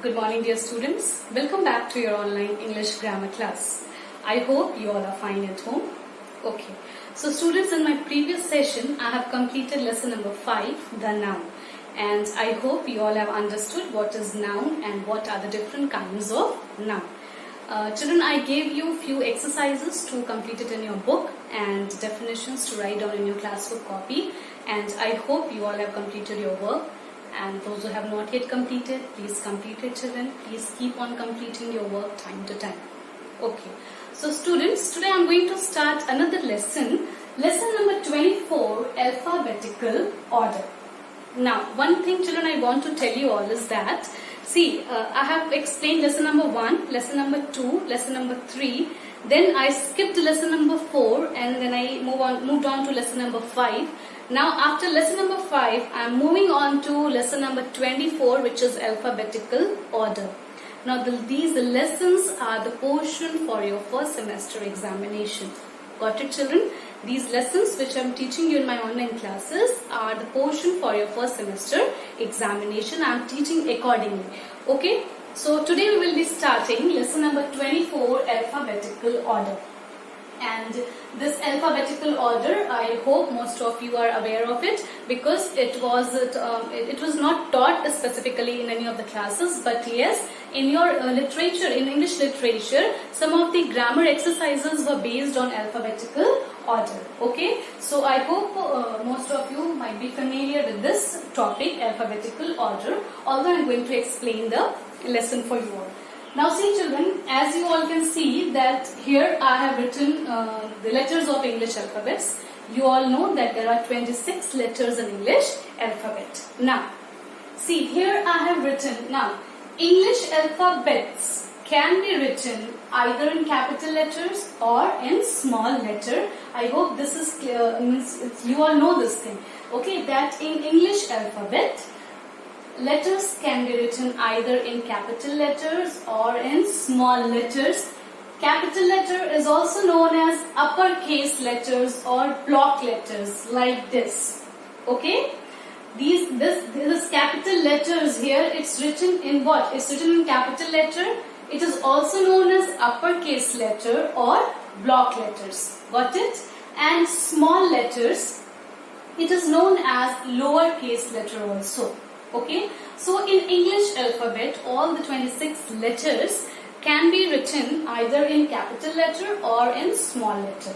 Good morning, dear students. Welcome back to your online English grammar class. I hope you all are fine at home. Okay. So students, in my previous session, I have completed lesson number 5, the noun. And I hope you all have understood what is noun and what are the different kinds of noun. Children, I gave you few exercises to complete it in your book and definitions to write down in your classwork copy. And I hope you all have completed your work. And those who have not yet completed, please complete it, children. Please keep on completing your work time to time. Okay. So students, today I am going to start another lesson. Lesson number 24, alphabetical order. Now, one thing, children, I want to tell you all is that, see, I have explained lesson number 1, lesson number 2, lesson number 3. Then I skipped lesson number 4 and then I moved on to lesson number 5. Now after lesson number 5, I am moving on to lesson number 24, which is alphabetical order. Now these lessons are the portion for your first semester examination. Got it, children? These lessons which I am teaching you in my online classes are the portion for your first semester examination. I am teaching accordingly. Okay? So today we will be starting lesson number 24, alphabetical order. And this alphabetical order, I hope most of you are aware of it, because it was not taught specifically in any of the classes, but yes, in your literature, in English literature, some of the grammar exercises were based on alphabetical order. Okay, so I hope most of you might be familiar with this topic, alphabetical order, although I am going to explain the lesson for you all. Now see, children, as you all can see that here I have written the letters of English alphabets. You all know that there are 26 letters in English alphabet. Now, see, here I have written, now, English alphabets can be written either in capital letters or in small letter. I hope this is clear, you all know this thing. Okay, that in English alphabet, letters can be written either in capital letters or in small letters. Capital letter is also known as uppercase letters or block letters, like this. Okay? This capital letters here, it's written in what? It's written in capital letter. It is also known as uppercase letter or block letters. Got it? And small letters, it is known as lowercase letter also. Okay, so in English alphabet, all the 26 letters can be written either in capital letter or in small letter.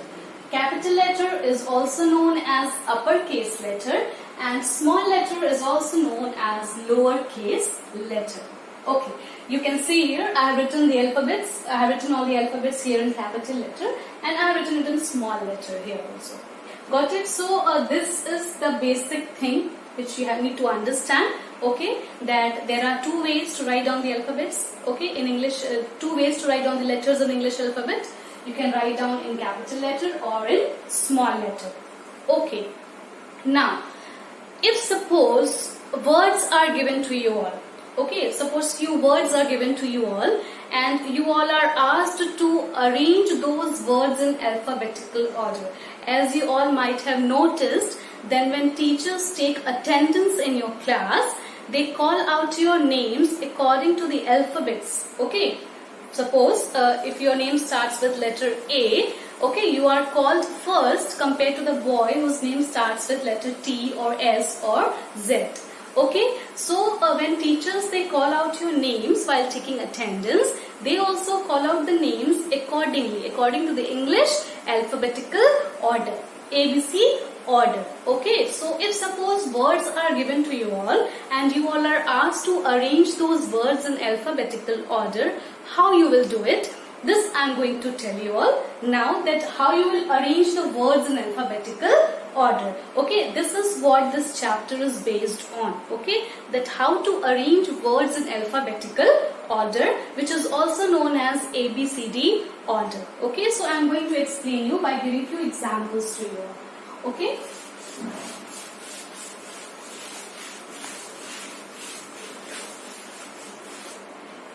Capital letter is also known as uppercase letter and small letter is also known as lowercase letter. Okay, you can see here I have written the alphabets, I have written all the alphabets here in capital letter and I have written it in small letter here also. Got it? So this is the basic thing which you need to understand, okay, that there are two ways to write down the alphabets, okay, in English, two ways to write down the letters in English alphabet. You can write down in capital letter or in small letter. Okay, now, if suppose words are given to you all, okay, suppose few words are given to you all and you all are asked to arrange those words in alphabetical order. As you all might have noticed, then when teachers take attendance in your class, they call out your names according to the alphabets. Okay, suppose if your name starts with letter A, okay, you are called first compared to the boy whose name starts with letter T or S or Z. Okay, so when teachers, they call out your names while taking attendance, they also call out the names accordingly, according to the English alphabetical order, ABC order. Okay, so if suppose words are given to you all and you all are asked to arrange those words in alphabetical order, how you will do it? This I am going to tell you all now, that how you will arrange the words in alphabetical order. Okay, this is what this chapter is based on. Okay, that how to arrange words in alphabetical order, which is also known as ABCD order. Okay, so I am going to explain you by giving few examples to you. Okay.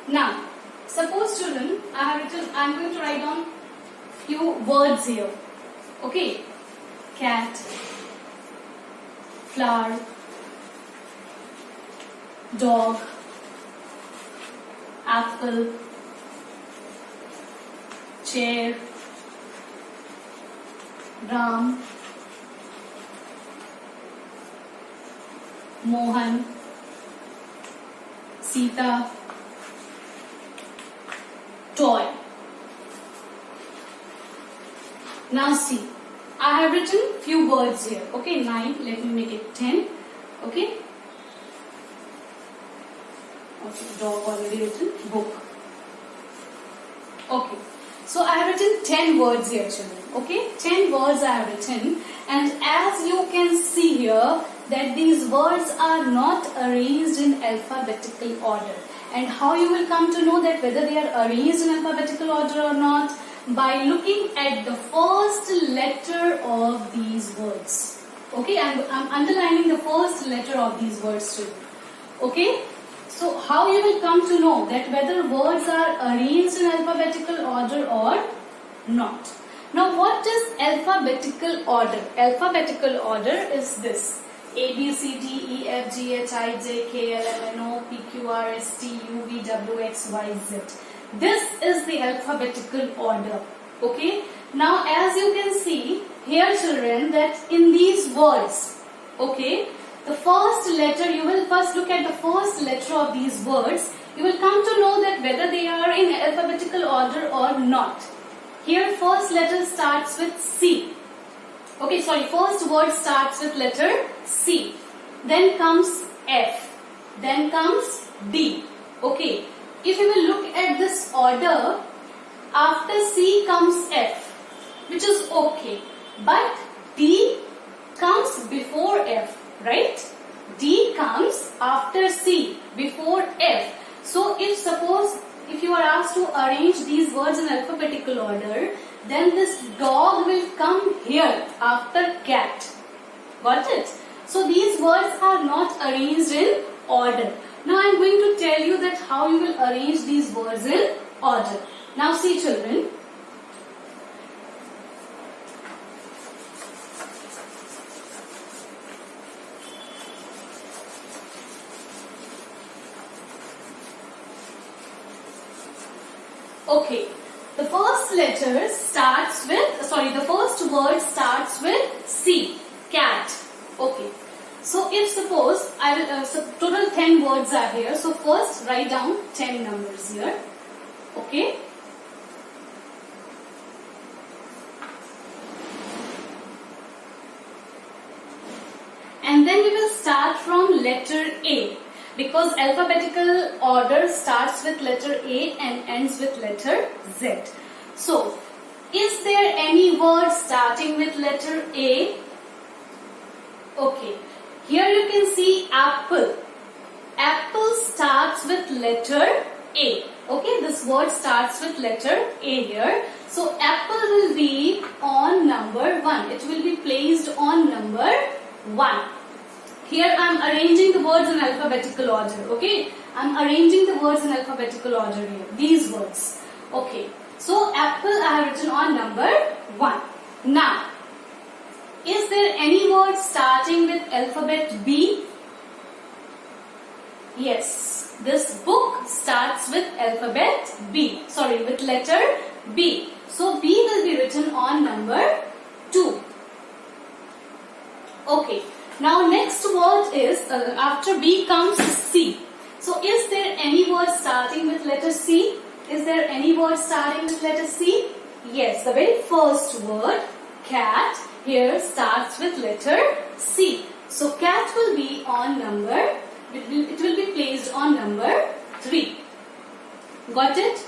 Now, suppose children, I am going to write down few words here. Okay, cat, flower, dog, apple, chair, Ram, Mohan, Sita, toy. Now see, I have written few words here. Okay, 9. Let me make it 10. Okay. Okay, dog already written. Book. Okay. So I have written 10 words here, children. Okay, 10 words I have written, and as you can see here that these words are not arranged in alphabetical order. And how you will come to know that whether they are arranged in alphabetical order or not? By looking at the first letter of these words. Okay, I'm underlining the first letter of these words too. Okay, so how you will come to know that whether words are arranged in alphabetical order or not? Now, what is alphabetical order? Alphabetical order is this: A, B, C, D, E, F, G, H, I, J, K, L, M, N, O, P, Q, R, S, T, U, V, W, X, Y, Z. This is the alphabetical order. Okay. Now, as you can see here, children, that in these words, okay, the first letter, you will first look at the first letter of these words. You will come to know that whether they are in alphabetical order or not. Here, first letter starts with C. Okay, sorry, first word starts with letter C. Then comes F. Then comes D. Okay. If you will look at this order, after C comes F, which is okay. But D comes before F, right? D comes after C, before F. So if you are asked to arrange these words in alphabetical order, then this dog will come here after cat. Got it? So these words are not arranged in order. Now I am going to tell you that how you will arrange these words in order. Now see, children. Okay, the first letter starts with, the first word starts with C, cat. Okay. So if suppose I will, so total 10 words are here. So first write down 10 numbers here. Okay. And then we will start from letter A, because alphabetical order starts with letter A and ends with letter Z. So, is there any word starting with letter A? Okay. Here you can see apple. Apple starts with letter A. Okay, this word starts with letter A here. So apple will be on number 1. It will be placed on number 1. Here I am arranging the words in alphabetical order. Okay, I am arranging the words in alphabetical order here. These words. Okay, so apple I have written on number 1. Now, is there any word starting with alphabet B? Yes, this book starts with alphabet B. Sorry, with letter B. So B will be written on number 2. Okay, now next word is, after B comes C. So is there any word starting with letter C? Is there any word starting with letter C? Yes, the very first word, cat, here starts with letter C. So cat will be on number, it will be placed on number 3. Got it?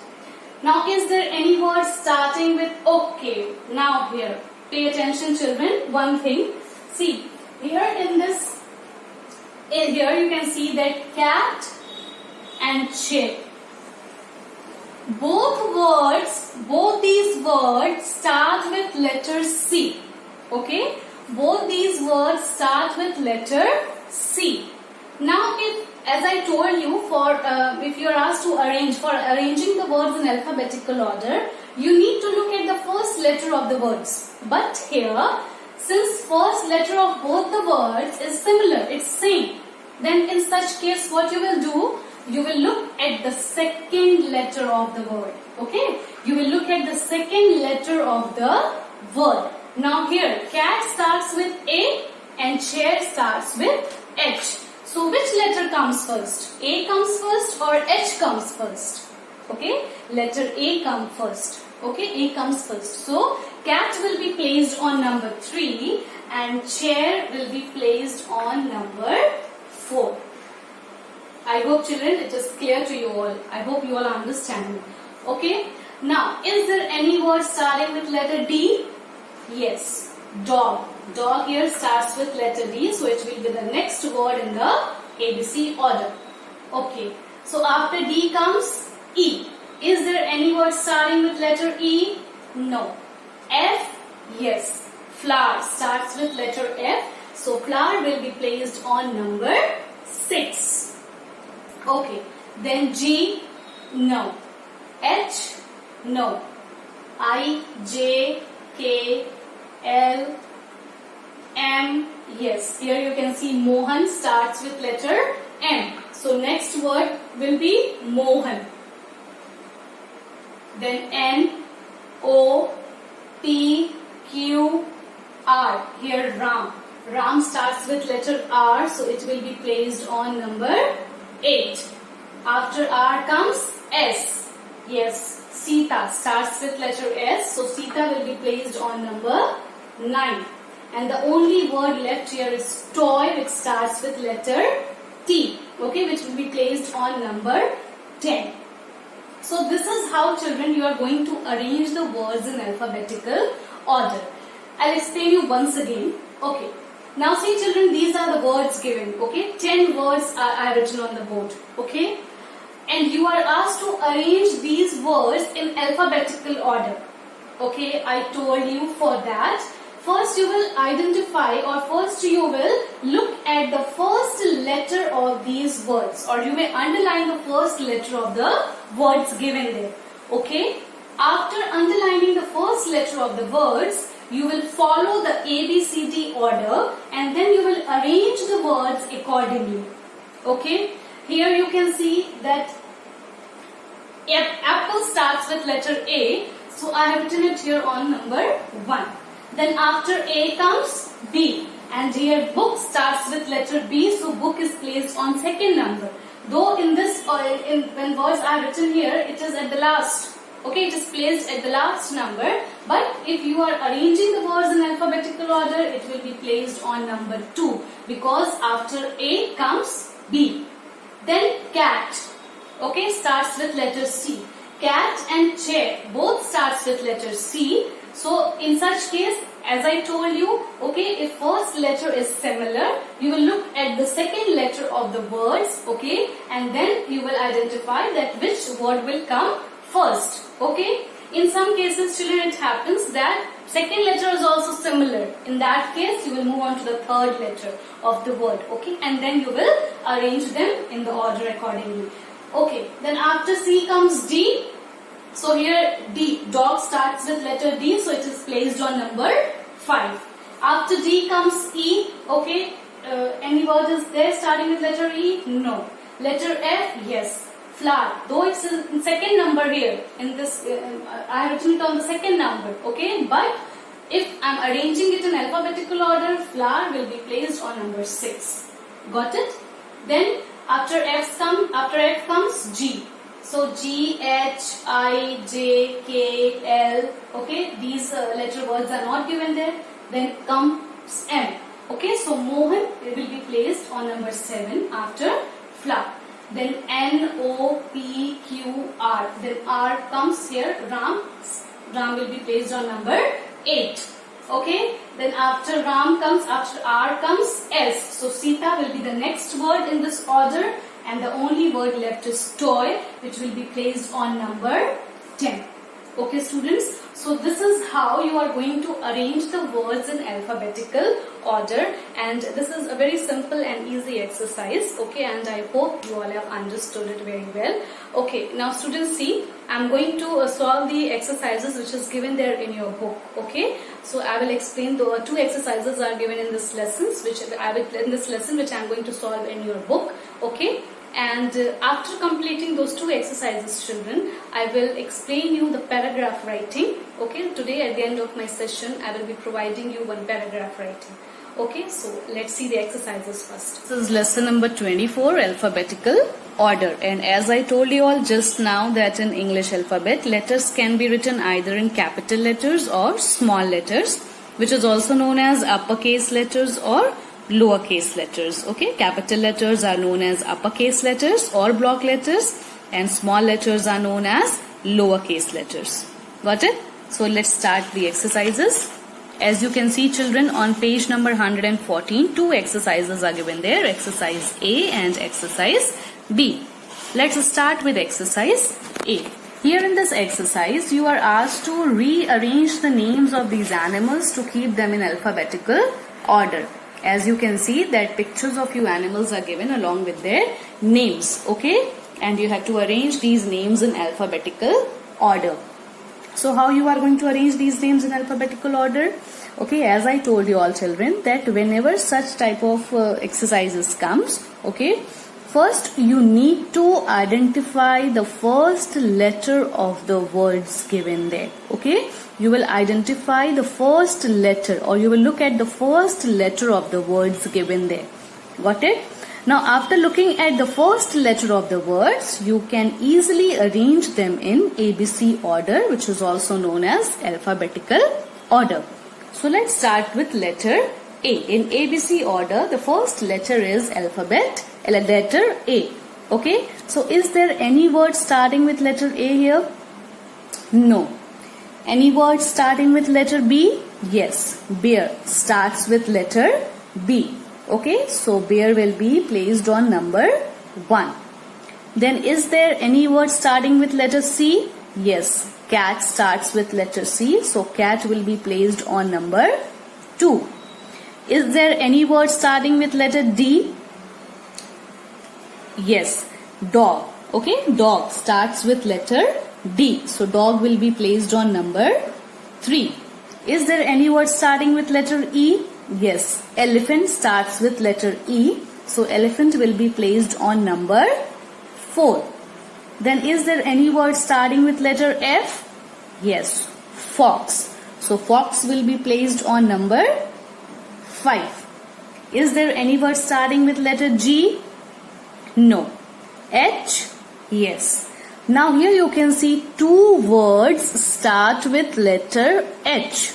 Now is there any word starting with, okay, now here, pay attention children, one thing. See, here here you can see that cat and chair. Both these words start with letter C. Okay, both these words start with letter C. Now, as I told you, if you are asked to arranging the words in alphabetical order, you need to look at the first letter of the words. But here, since first letter of both the words is similar, it's same, then in such case, what you will do? you will look at the second letter of the word. Okay, you will look at the second letter of the word. Now here, cat starts with A and chair starts with H. So which letter comes first? A comes first or H comes first? Okay, letter A comes first. Okay, A comes first. So cat will be placed on number 3 and chair will be placed on number 4. I hope children it is clear to you all. I hope you all understand. Okay. Now, is there any word starting with letter D? Yes. Dog. Dog here starts with letter D. So it will be the next word in the ABC order. Okay. So after D comes E. Is there any word starting with letter E? No. F? Yes. Flower starts with letter F. So flower will be placed on number 6. Okay. Then G? No. H? No. I, J, K, L, M? Yes. Here you can see Mohan starts with letter M. So next word will be Mohan. Then N, O, P, Q, R. Here Ram. Ram starts with letter R, so it will be placed on number 8. After R comes S. Yes, Sita starts with letter S, so Sita will be placed on number 9. And the only word left here is toy, which starts with letter T. Okay, which will be placed on number 10. So this is how children you are going to arrange the words in alphabetical order. I'll explain you once again. Okay. Now see children, these are the words given. Okay. 10 words are written on the board. Okay. And you are asked to arrange these words in alphabetical order. Okay. I told you for that. First you will identify or first you will look at the first letter of these words, or you may underline the first letter of the words given there. Okay. After underlining the first letter of the words, you will follow the ABCD order and then you will arrange the words accordingly. Okay. Here you can see that apple starts with letter A. So I have written it here on number 1. Then after A comes B. And here book starts with letter B. So book is placed on second number. Though in this, when words are written here, it is at the last. Okay, it is placed at the last number. But if you are arranging the words in alphabetical order, it will be placed on number 2. Because after A comes B. Then cat. Okay, starts with letter C. Cat and chair both starts with letter C. So in such case, as I told you, okay, if first letter is similar, you will look at the second letter of the words, okay, and then you will identify that which word will come first, okay. In some cases, children, it happens that second letter is also similar. In that case, you will move on to the third letter of the word, okay, and then you will arrange them in the order accordingly. Okay, then after C comes D. So here D, dog starts with letter D, so it is placed on number 5. After D comes E, okay, any word is there starting with letter E? No. Letter F, yes. Flower, though it's in second number here, in this, I have written it on the second number, okay, but if I am arranging it in alphabetical order, flower will be placed on number 6. Got it? Then after F comes G. So G, H, I, J, K, L, okay, these letter words are not given there. Then comes M, okay, so Mohan will be placed on number 7 after flower. Then N, O, P, Q, R. Then R comes here, Ram will be placed on number 8, okay. Then after Ram comes, after R comes S. So Sita will be the next word in this order. And the only word left is toy, which will be placed on number 10. Okay, students. So this is how you are going to arrange the words in alphabetical order. And this is a very simple and easy exercise. Okay, and I hope you all have understood it very well. Okay, now students, see, I am going to solve the exercises which is given there in your book. Okay, so I will explain the 2 exercises are given in this lesson, which I am going to solve in your book. Okay. And after completing those two exercises, children, I will explain you the paragraph writing. Okay, today at the end of my session, I will be providing you one paragraph writing. Okay, so let's see the exercises first. This is lesson number 24, alphabetical order. And as I told you all just now that in English alphabet, letters can be written either in capital letters or small letters, which is also known as uppercase letters or lowercase letters. Okay, capital letters are known as uppercase letters or block letters, and small letters are known as lowercase letters. Got it? So let's start the exercises. As you can see, children, on page number 114, two exercises are given there, exercise A and exercise B. Let's start with exercise A. Here in this exercise, you are asked to rearrange the names of these animals to keep them in alphabetical order. As you can see that pictures of few animals are given along with their names, okay? And you have to arrange these names in alphabetical order. So how you are going to arrange these names in alphabetical order? Okay, as I told you all children that whenever such type of exercises comes, okay, first you need to identify the first letter of the words given there, okay? You will identify the first letter, or you will look at the first letter of the words given there. Got it? Now after looking at the first letter of the words, you can easily arrange them in ABC order, which is also known as alphabetical order. So let's start with letter A. In ABC order, the first letter is letter A. Okay? So is there any word starting with letter A here? No. Any word starting with letter B? Yes. Bear starts with letter B. Okay, so bear will be placed on number 1. Then is there any word starting with letter C? Yes. Cat starts with letter C, so cat will be placed on number 2. Is there any word starting with letter D? Yes. Dog. Okay, dog starts with letter D. So dog will be placed on number 3. Is there any word starting with letter E? Yes. Elephant starts with letter E. So elephant will be placed on number 4. Then is there any word starting with letter F? Yes. Fox. So fox will be placed on number 5. Is there any word starting with letter G? No. H? Yes. Now here you can see two words start with letter H.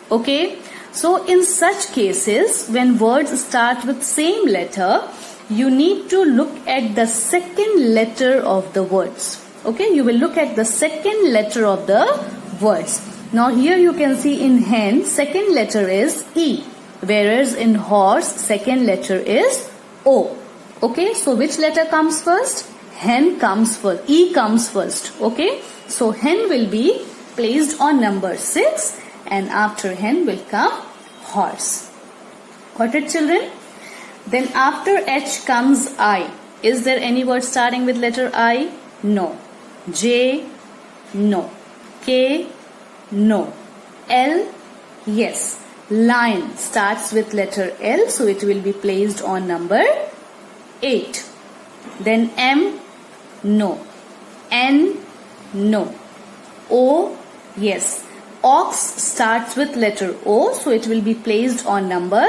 Okay. So in such cases, when words start with same letter, you need to look at the second letter of the words. Okay. You will look at the second letter of the words. Now here you can see in hen, second letter is E. Whereas in horse, second letter is O. Okay. So which letter comes first? Hen comes first. E comes first. Okay. So hen will be placed on number 6, and after hen will come horse. Got it, children? Then after H comes I. Is there any word starting with letter I? No. J? No. K? No. L? Yes. Lion starts with letter L, so it will be placed on number 8. Then M? No. N? No. O? Yes. Ox starts with letter O, so it will be placed on number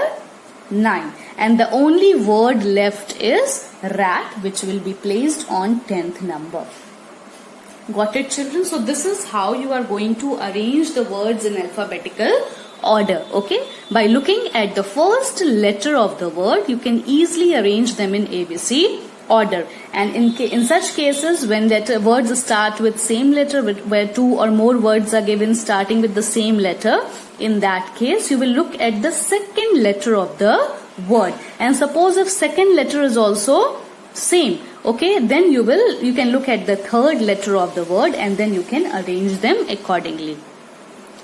9. And the only word left is rat, which will be placed on 10th number. Got it, children? So this is how you are going to arrange the words in alphabetical order. Okay? By looking at the first letter of the word, you can easily arrange them in ABC order. And in such cases, when words start with same letter, where two or more words are given starting with the same letter, in that case you will look at the second letter of the word. And suppose if second letter is also same, okay, then you can look at the third letter of the word, and then you can arrange them accordingly.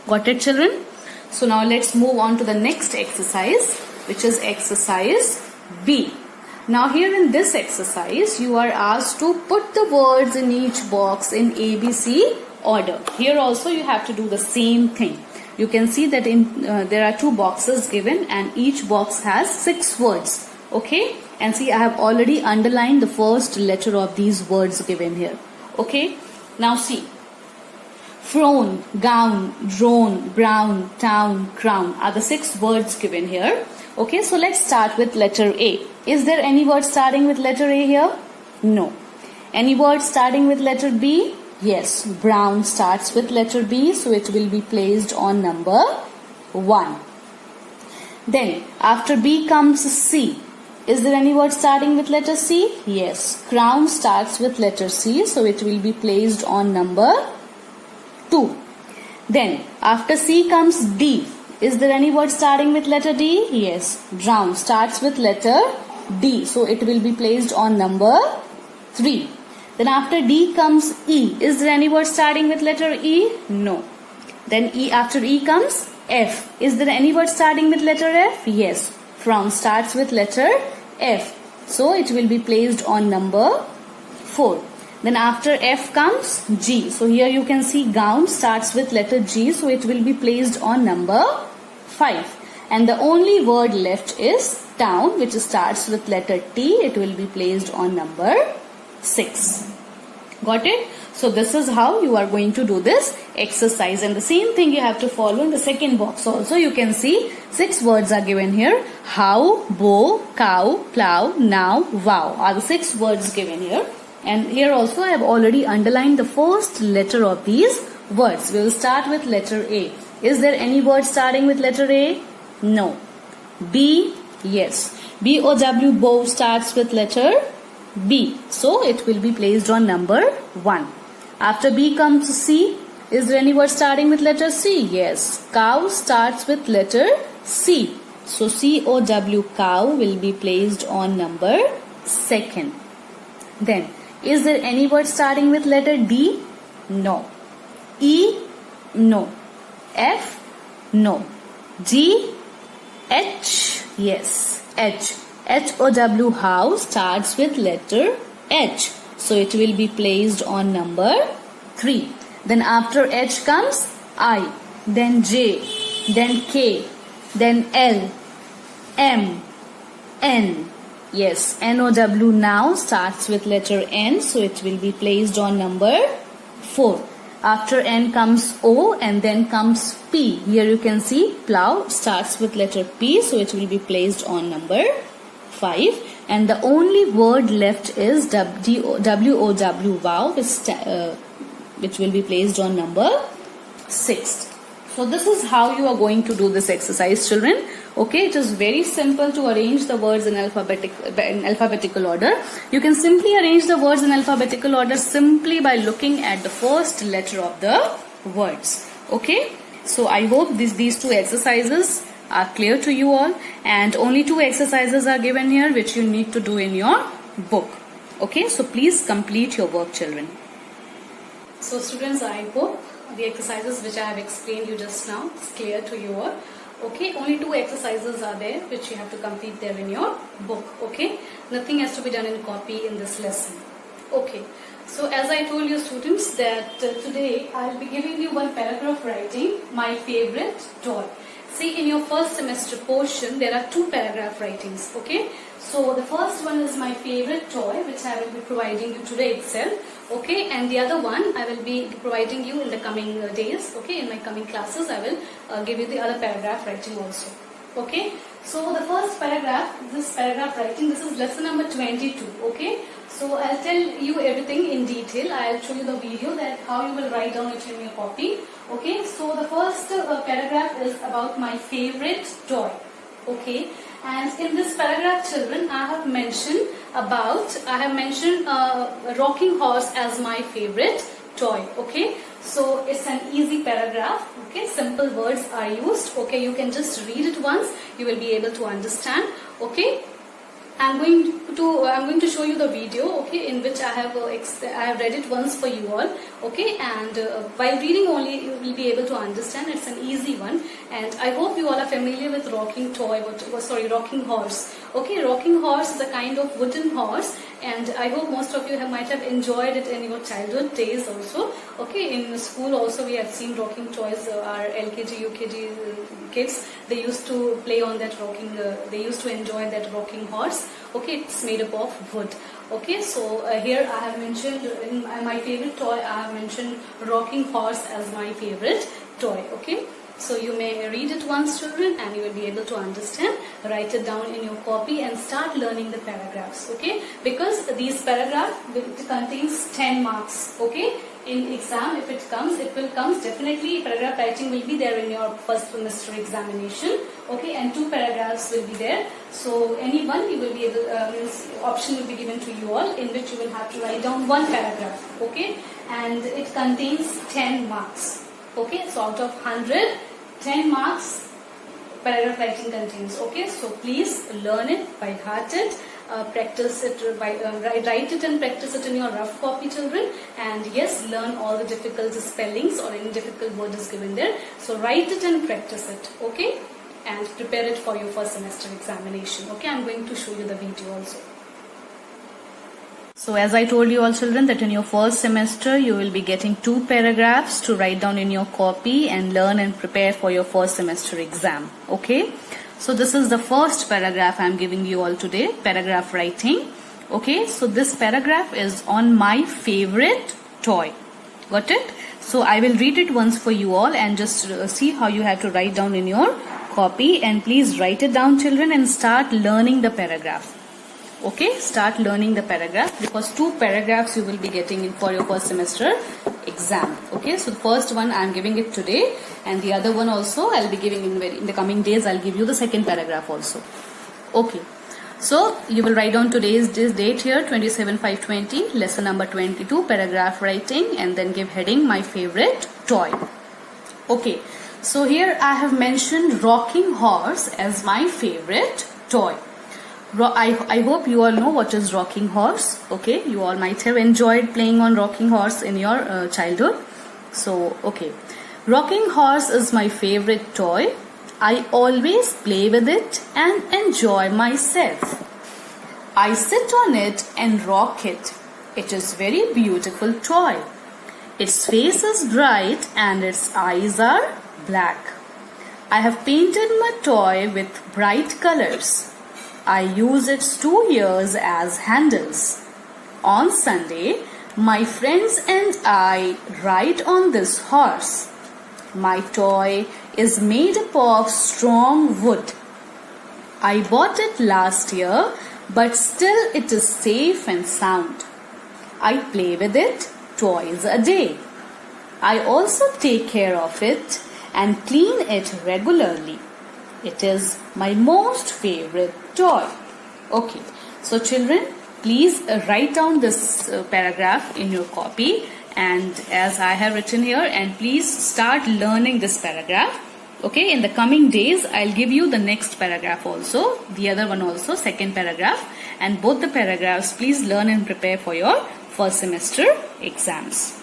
Got it, children? So now let's move on to the next exercise, which is exercise B. Now here in this exercise, you are asked to put the words in each box in ABC order. Here also you have to do the same thing. You can see that there are two boxes given, and each box has 6 words. Okay, And see, I have already underlined the first letter of these words given here. Okay, now see. Frown, gown, drone, brown, town, crown are the 6 words given here. Okay, so let's start with letter A. Is there any word starting with letter A here? No. Any word starting with letter B? Yes, brown starts with letter B, so it will be placed on number 1. Then, after B comes C. Is there any word starting with letter C? Yes, crown starts with letter C, so it will be placed on number 2. Then, after C comes D. Is there any word starting with letter D? Yes, drown starts with letter D, so it will be placed on number 3. Then after D comes E. Is there any word starting with letter E? No. Then after E comes F. Is there any word starting with letter F? Yes. Frown starts with letter F. So it will be placed on number 4. Then after F comes G. So here you can see gown starts with letter G. So it will be placed on number 5. And the only word left is town, which starts with letter T. It will be placed on number 6. Got it? So this is how you are going to do this exercise, and the same thing you have to follow in the second box also. You can see 6 words are given here. How, bow, cow, plow, now, wow are the 6 words given here. And here also I have already underlined the first letter of these words. We will start with letter A. Is there any word starting with letter A? No. B, yes. B-O-W, bow starts with letter B. So it will be placed on number 1. After B comes C. Is there any word starting with letter C? Yes. Cow starts with letter C. So C-O-W, cow will be placed on number 2. Then, is there any word starting with letter D? No. E? No. F? No. G? H? Yes. H. H-O-W, how starts with letter H. So it will be placed on number 3. Then after H comes I, then J, then K, then L, M, N. Yes, N-O-W now starts with letter N, so it will be placed on number 4. After N comes O and then comes P. Here you can see plow starts with letter P, so it will be placed on number 5. And the only word left is W-O-W, wow, which will be placed on number 6. So this is how you are going to do this exercise, children. Okay, it is very simple to arrange the words in alphabetical order. You can simply arrange the words in alphabetical order simply by looking at the first letter of the words. Okay, so I hope these 2 exercises are clear to you all, and only 2 exercises are given here which you need to do in your book. Okay, so please complete your work, children. So students, I hope the exercises which I have explained you just now is clear to you all. Okay, only 2 exercises are there which you have to complete there in your book. Okay, nothing has to be done in copy in this lesson. Okay, so as I told you students that today I will be giving you one paragraph writing, my favorite toy. See, in your first semester portion there are 2 paragraph writings. Okay, so the first one is my favorite toy, which I will be providing you today itself. Okay, and the other one I will be providing you in the coming days. Okay, in my coming classes I will give you the other paragraph writing also. Okay, so the first paragraph, this paragraph writing, this is lesson number 22. Okay, so I'll tell you everything in detail. I'll show you the video that how you will write down it in your copy. Okay, so the first paragraph is about my favorite toy. Okay, and in this paragraph, children, I have mentioned a rocking horse as my favorite toy. Okay, so it's an easy paragraph. Okay, simple words are used. Okay, you can just read it once, you will be able to understand. Okay, I'm going to show you the video, okay, in which I have read it once for you all, okay, and by reading only you will be able to understand. It's an easy one, and I hope you all are familiar with rocking horse. Okay, rocking horse is a kind of wooden horse, and I hope most of you might have enjoyed it in your childhood days also. Okay, in school also we have seen rocking toys. Our LKG, UKG kids, they used to play on that rocking. They used to enjoy that rocking horse. Okay, it's made up of wood. Okay, so here I have mentioned in my favorite toy. I have mentioned rocking horse as my favorite toy. Okay. So you may read it once, children, and you will be able to understand. Write it down in your copy and start learning the paragraphs, okay? Because these paragraphs contains 10 marks, okay? In exam, if it will come definitely. Paragraph writing will be there in your first semester examination, okay? And 2 paragraphs will be there. So any one you will be able, option will be given to you all, in which you will have to write down 1 paragraph, okay? And it contains 10 marks. Okay, so out of 100, 10 marks paragraph writing contains. Okay, so please learn it by heart it, practice it by write it and practice it in your rough copy, children. And yes, learn all the difficult spellings or any difficult word is given there. So write it and practice it. Okay, and prepare it for your first semester examination. Okay, I'm going to show you the video also. So as I told you all, children, that in your first semester you will be getting 2 paragraphs to write down in your copy and learn and prepare for your first semester exam. Okay, so this is the first paragraph I am giving you all today, paragraph writing. Okay, so this paragraph is on my favorite toy. Got it? So I will read it once for you all and just see how you have to write down in your copy, and please write it down, children, and start learning the paragraph. Okay, start learning the paragraph, because 2 paragraphs you will be getting in for your first semester exam. Okay, so the first one I am giving it today, and the other one also I will be giving in the coming days. I'll give you the second paragraph also. Okay, so you will write down today's date here, 27/5/20, lesson number 22, paragraph writing, and then give heading my favorite toy. Okay, so here I have mentioned rocking horse as my favorite toy. I hope you all know what is rocking horse. Okay, you all might have enjoyed playing on rocking horse in your childhood. So okay, rocking horse is my favorite toy. I always play with it and enjoy myself. I sit on it and rock it. It is very beautiful toy. Its face is bright and its eyes are black. I have painted my toy with bright colors. I use its 2 ears as handles. On Sunday, my friends and I ride on this horse. My toy is made up of strong wood. I bought it last year, but still it is safe and sound. I play with it twice a day. I also take care of it and clean it regularly. It is my most favorite toy. Okay, so children, please write down this paragraph in your copy, and as I have written here, and please start learning this paragraph. Okay, in the coming days I'll give you the next paragraph also, the other one also, second paragraph, and both the paragraphs please learn and prepare for your first semester exams.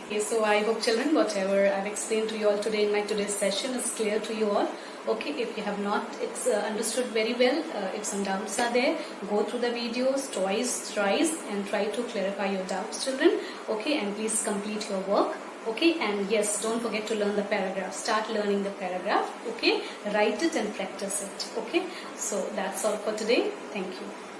Okay, so I hope, children, whatever I've explained to you all today in my today's session is clear to you all. Okay, if you have not understood very well, if some doubts are there, go through the videos twice, thrice, and try to clarify your doubts, children. Okay, and please complete your work. Okay, and yes, don't forget to learn the paragraph. Start learning the paragraph. Okay, write it and practice it. Okay, so that's all for today. Thank you.